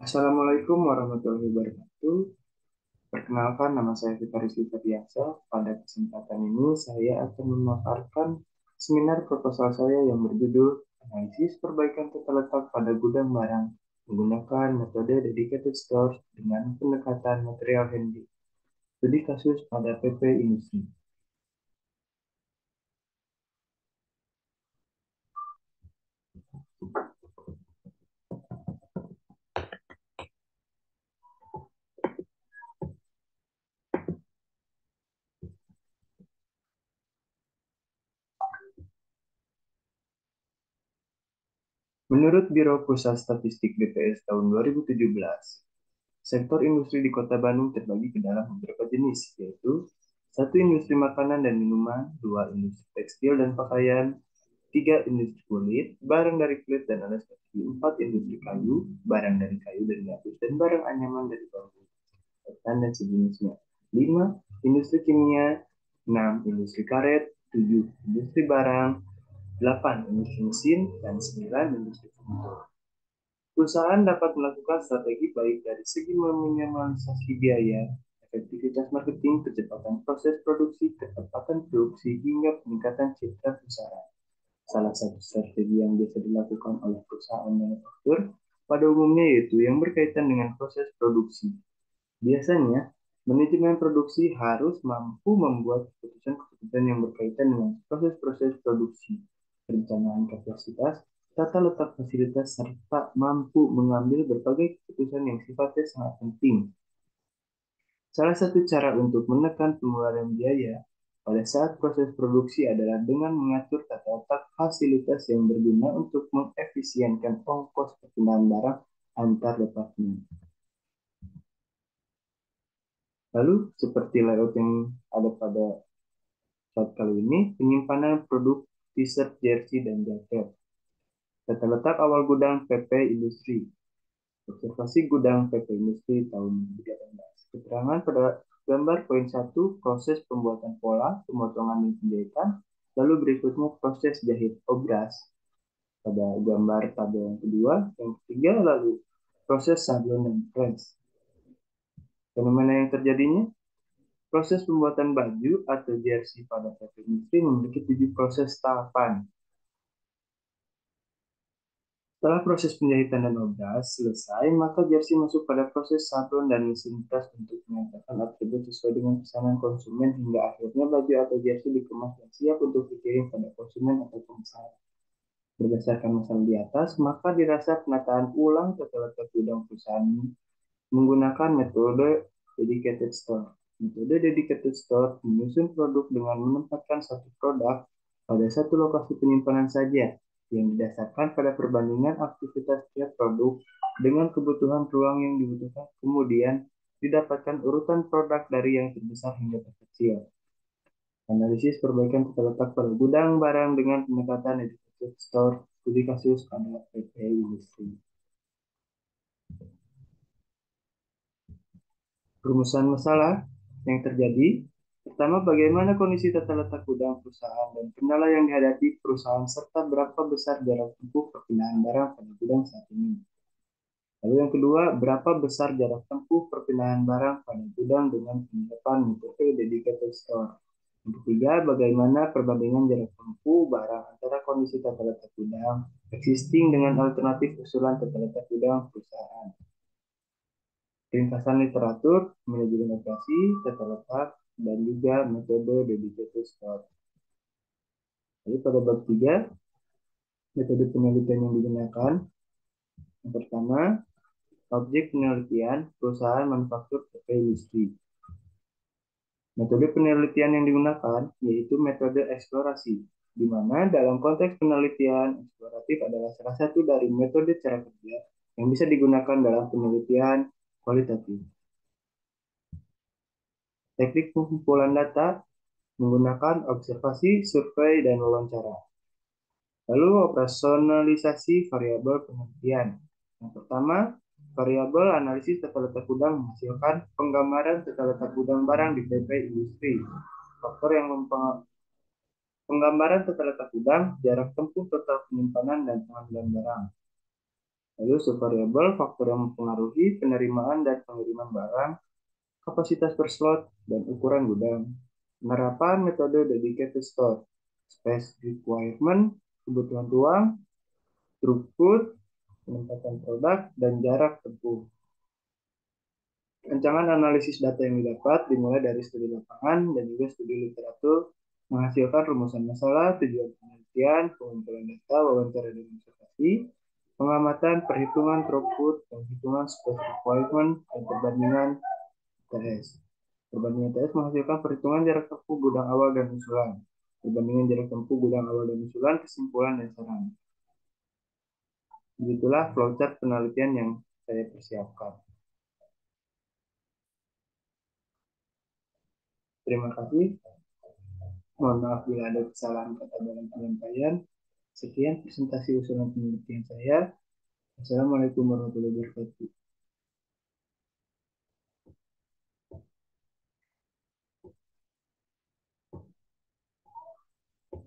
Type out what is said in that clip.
Assalamualaikum warahmatullahi wabarakatuh. Perkenalkan, nama saya Fitaris Widiansa. Pada kesempatan ini, saya akan memaparkan seminar proposal saya yang berjudul Analisis Perbaikan Tata Letak pada Gudang Barang menggunakan metode Dedicated Store dengan pendekatan material handling. Studi kasus pada PP Industri. Menurut Biro Pusat Statistik BPS tahun 2017, sektor industri di Kota Bandung terbagi ke dalam beberapa jenis, yaitu satu industri makanan dan minuman, dua industri tekstil dan pakaian, tiga industri kulit, barang dari kulit dan alas kaki, empat industri kayu, barang dari kayu dan gabus, dan barang anyaman dari bambu, ketan dan sejenisnya. Lima industri kimia, enam industri karet, tujuh industri barang, delapan industri mesin, dan sembilan industri furnitur. Perusahaan dapat melakukan strategi baik dari segi meminimalisasi biaya, efektivitas marketing, kecepatan proses produksi, ketepatan produksi, hingga peningkatan citra perusahaan. Salah satu strategi yang biasa dilakukan oleh perusahaan manufaktur pada umumnya yaitu yang berkaitan dengan proses produksi. Biasanya, manajemen produksi harus mampu membuat keputusan-keputusan yang berkaitan dengan proses-proses produksi, perencanaan kapasitas, tata letak fasilitas, serta mampu mengambil berbagai keputusan yang sifatnya sangat penting. Salah satu cara untuk menekan pengeluaran biaya pada saat proses produksi adalah dengan mengatur tata letak fasilitas yang berguna untuk mengefisienkan ongkos perpindahan barang antar departemen. Lalu, seperti layout yang ada pada slide kali ini, penyimpanan produk t-shirt, jersey, dan jaket. Tata letak awal gudang PP Industri. Observasi gudang PP Industri tahun 2018. Keterangan pada gambar poin 1, proses pembuatan pola, pemotongan dan penjahitan. Lalu berikutnya proses jahit obras pada gambar tabel yang kedua. Yang ketiga, lalu proses sablon dan press. Fenomena yang terjadinya, proses pembuatan baju atau jersey pada PP Industri memiliki 7 proses tahapan. Setelah proses penjahitan dan obras selesai, maka jersey masuk pada proses sablon dan mesin tas untuk menyatakan atribut sesuai dengan pesanan konsumen hingga akhirnya baju atau jersey dikemas dan siap untuk dikirim pada konsumen atau pemesan. Berdasarkan masalah di atas, maka dirasa penataan ulang tata letak gudang perusahaan menggunakan metode dedicated store. Metode dedicated store menyusun produk dengan menempatkan satu produk pada satu lokasi penyimpanan saja yang didasarkan pada perbandingan aktivitas tiap produk dengan kebutuhan ruang yang dibutuhkan. Kemudian didapatkan urutan produk dari yang terbesar hingga terkecil. Analisis perbaikan tata letak pada gudang barang dengan pendekatan dedicated store, studi kasus pada PP Industri. Perumusan masalah yang terjadi. Pertama, bagaimana kondisi tata letak gudang perusahaan dan kendala yang dihadapi perusahaan serta berapa besar jarak tempuh perpindahan barang pada gudang saat ini. Lalu yang kedua, berapa besar jarak tempuh perpindahan barang pada gudang dengan penerapan metode dedicated store. Yang ketiga, bagaimana perbandingan jarak tempuh barang antara kondisi tata letak gudang existing dengan alternatif usulan tata letak gudang perusahaan. Ringkasan literatur, manajemen operasi, tata letak, dan juga metode dedicated store. Jadi pada bab 3, metode penelitian yang digunakan. Yang pertama, objek penelitian perusahaan manufaktur PP Industri. Metode penelitian yang digunakan yaitu metode eksplorasi, di mana dalam konteks penelitian, eksploratif adalah salah satu dari metode cara kerja yang bisa digunakan dalam penelitian kualitatif. Teknik pengumpulan data menggunakan observasi, survei, dan wawancara. Lalu operasionalisasi variabel penelitian. Yang pertama, variabel analisis tata letak gudang menghasilkan penggambaran tata letak gudang barang di PP Industri. Faktor yang mempengaruhi penggambaran tata letak gudang, jarak tempuh total penyimpanan, dan pengambilan barang. Lalu subvariabel, faktor yang mempengaruhi penerimaan dan pengiriman barang, kapasitas per slot, dan ukuran gudang. Penerapan metode dedicated store, space requirement, kebutuhan ruang, throughput, penempatan produk, dan jarak tempuh. Rancangan analisis data yang didapat dimulai dari studi lapangan dan juga studi literatur, menghasilkan rumusan masalah, tujuan penelitian, pengumpulan data, wawancara dan observasi, pengamatan, perhitungan throughput, penghitungan space requirement, dan perbandingan TS. Perbandingan TS menghasilkan perhitungan jarak tempuh gudang awal dan usulan. Perbandingan jarak tempuh gudang awal dan usulan, kesimpulan dan saran. Begitulah flowchart penelitian yang saya persiapkan. Terima kasih. Mohon maaf bila ada kesalahan kata dalam penyampaian. Sekian presentasi usulan penelitian saya. Assalamualaikum warahmatullahi wabarakatuh.